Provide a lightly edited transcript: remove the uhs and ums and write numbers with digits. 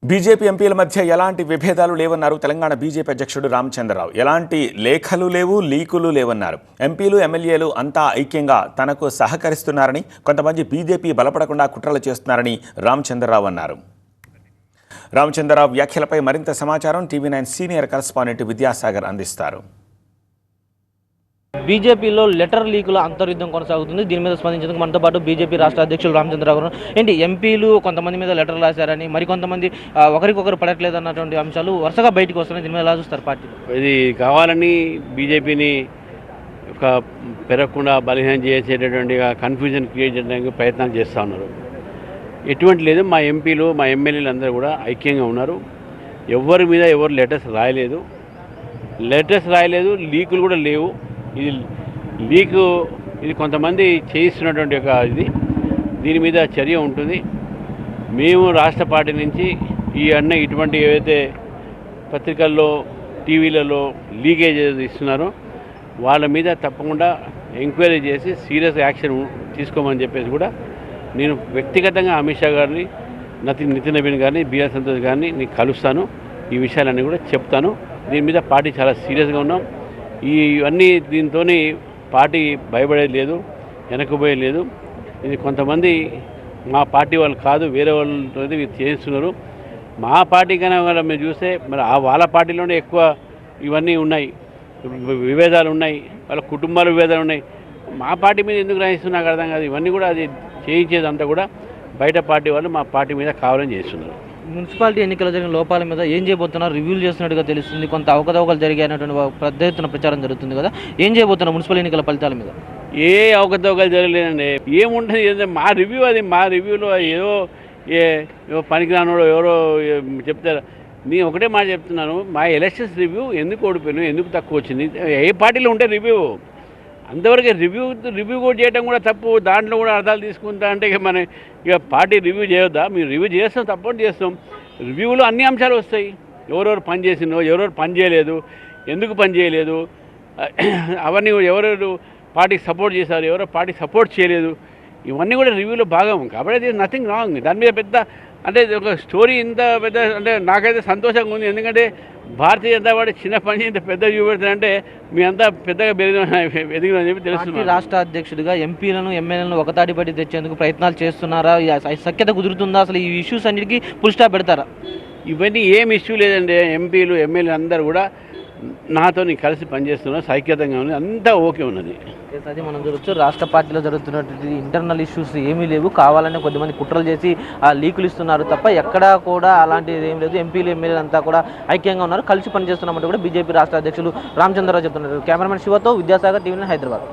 BJP ఎంపీల మధ్య ఎలాంటి విభేదాలు లేవన్నారు తెలంగాణ బీజేపీ అధ్యక్షుడు రామచంద్రరావు. ఎలాంటి లేఖలు లేవు, లీకులు లేవన్నారు. ఎంపీలు, ఎమ్మెల్యేలు అంతా ఐక్యంగా తనకు సహకరిస్తున్నారని, కొంతమంది బీజేపీ బలపడకుండా కుట్రలు చేస్తున్నారని రామచంద్రరావు అన్నారు. రామచంద్రరావు వ్యాఖ్యలపై మరింత సమాచారం టీవీ9 సీనియర్ కరెస్పాండెంట్ విద్యాసాగర్ అందిస్తారు. బీజేపీలో లెటర్ లీకుల అంతర్యుద్ధం కొనసాగుతుంది. దీని మీద స్పందించేందుకు మనతో పాటు బీజేపీ రాష్ట్ర అధ్యక్షులు రామచంద్రరావు గారు. ఏంటి ఎంపీలు కొంతమంది మీద లెటర్లు రాశారని, మరికొంతమంది ఒకరికొకరు పడట్లేదు అన్నటువంటి అంశాలు వరుసగా బయటకు వస్తున్నాయి. దీని మీద ఎలా చూస్తారు పార్టీ? ఇది కావాలని బీజేపీని ఒక పెరగకుండా బలహీనం చేసేటటువంటి కన్ఫ్యూజన్ క్రియేట్ చేయడానికి ప్రయత్నాలు చేస్తూ ఉన్నారు. ఎటువంటి లేదు, మా ఎంపీలు మా ఎమ్మెల్యేలు అందరూ కూడా ఐక్యంగా ఉన్నారు. ఎవరి మీద ఎవరు లెటర్స్ రాయలేదు, లీకులు కూడా లేవు. ఇది లీకు ఇది కొంతమంది చేయిస్తున్నటువంటి ఒక దీని మీద చర్య ఉంటుంది. మేము రాష్ట్ర పార్టీ నుంచి ఇటువంటి ఏవైతే పత్రికల్లో టీవీలలో లీకేజ్ ఇస్తున్నారో వాళ్ళ మీద తప్పకుండా ఎంక్వైరీ చేసి సీరియస్ యాక్షన్ తీసుకోమని చెప్పేసి కూడా నేను వ్యక్తిగతంగా అమిత్ షా గారిని, నితిన్ నవీన్ గారిని, బిఆర్ సంతోష్ గారిని నేను కలుస్తాను. ఈ విషయాలన్నీ కూడా చెప్తాను. దీని మీద పార్టీ చాలా సీరియస్గా ఉన్నాం. ఇవన్నీ దీంతో పార్టీ భయపడేది లేదు, వెనకపోయేది లేదు. ఇది కొంతమంది మా పార్టీ వాళ్ళు కాదు, వేరే వాళ్ళతో చేస్తున్నారు. మా పార్టీ కన్నా వాళ్ళ మీరు చూస్తే మరి వాళ్ళ పార్టీలోనే ఎక్కువ ఇవన్నీ ఉన్నాయి, విభేదాలు ఉన్నాయి, వాళ్ళ కుటుంబాల విభేదాలు ఉన్నాయి. మా పార్టీ మీద ఎందుకు రాయిస్తున్నా నాకు అర్థం కాదు. ఇవన్నీ కూడా అది చేయించేదంతా కూడా బయట పార్టీ వాళ్ళు మా పార్టీ మీద కావాలని చేస్తున్నారు. మున్సిపాలిటీ ఎన్నికల్లో జరిగిన లోపాల మీద ఏం చేయబోతున్నారు రివ్యూలు చేస్తున్నట్టుగా తెలుస్తుంది. కొంత అవకతవకలు జరిగాయన్నటువంటి పెద్ద ఎత్తున ప్రచారం జరుగుతుంది కదా, ఏం చేయబోతున్నారు మున్సిపల్ ఎన్నికల ఫలితాల మీద? ఏ అవకతవకలు జరగలేదండి. ఏముంటుంది మా రివ్యూ, అది మా రివ్యూలో ఏదో పనికిరానోడు ఎవరో చెప్తారు. నేను ఒకటే మాట చెప్తున్నాను, మా ఎలక్షన్స్ రివ్యూ ఎందుకు ఓడిపోయాను, ఎందుకు తక్కువ వచ్చింది, ఏ పార్టీలో ఉంటే రివ్యూ అంతవరకు రివ్యూ కూడా చేయడం కూడా తప్పు. దాంట్లో కూడా అర్థాలు తీసుకుంటా అంటే ఇక పార్టీ రివ్యూ చేయొద్దా? మేము రివ్యూ చేస్తాం, తప్పకుండా చేస్తాం. రివ్యూలో అన్ని అంశాలు వస్తాయి. ఎవరెవరు పని చేసినో, ఎవరెవరు పని చేయలేదు, ఎందుకు పని చేయలేదు, అవన్నీ ఎవరెవరు పార్టీకి సపోర్ట్ చేశారు, ఎవరో పార్టీ సపోర్ట్ చేయలేదు, ఇవన్నీ కూడా రివ్యూలో భాగం. కాబట్టి నథింగ్ రాంగ్. దాని మీద పెద్ద అంటే ఒక స్టోరీ ఇంత పెద్ద అంటే నాకైతే సంతోషంగా ఉంది. ఎందుకంటే భారతీయ జనతా పార్టీ చిన్న పని ఇంత పెద్ద చూపెడుతుందంటే మీ అంతా పెద్దగా ఎదిగిన చెప్పి తెలుస్తుంది. రాష్ట్ర అధ్యక్షుడిగా ఎంపీలను ఎమ్మెల్యేలను ఒకతాటిపట్టి తెచ్చేందుకు ప్రయత్నాలు చేస్తున్నారా? సఖ్యత కుదురుతుందా? అసలు ఈ ఇష్యూస్ అన్నిటికీ ఫుల్ స్టాప్ పెడతారా? ఇవన్నీ ఏం ఇష్యూ లేదండి. ఎంపీలు ఎమ్మెల్యేలు అందరూ కూడా నాతో కలిసి పనిచేస్తున్నారు, సైక్యతంగా ఉంది, అంతా ఓకే ఉన్నది. అది మనం చూడొచ్చు. రాష్ట్ర పార్టీలో జరుగుతున్నటువంటి ఇంటర్నల్ ఇష్యూస్ ఏమీ లేవు, కావాలనే కొద్దిమంది కుట్రలు చేసి లీకులు ఇస్తున్నారు తప్ప ఎక్కడా కూడా అలాంటిది ఏం లేదు. ఎంపీలు ఎమ్మెల్యేలు అంతా కూడా ఐక్యంగా ఉన్నారు, కలిసి పనిచేస్తున్నామంటే కూడా బీజేపీ రాష్ట్ర అధ్యక్షులు రామచంద్రరావు చెప్తున్నారు. కెమెరామెన్ శివతో విద్యాసాగర్, టీవీ9 హైదరాబాద్.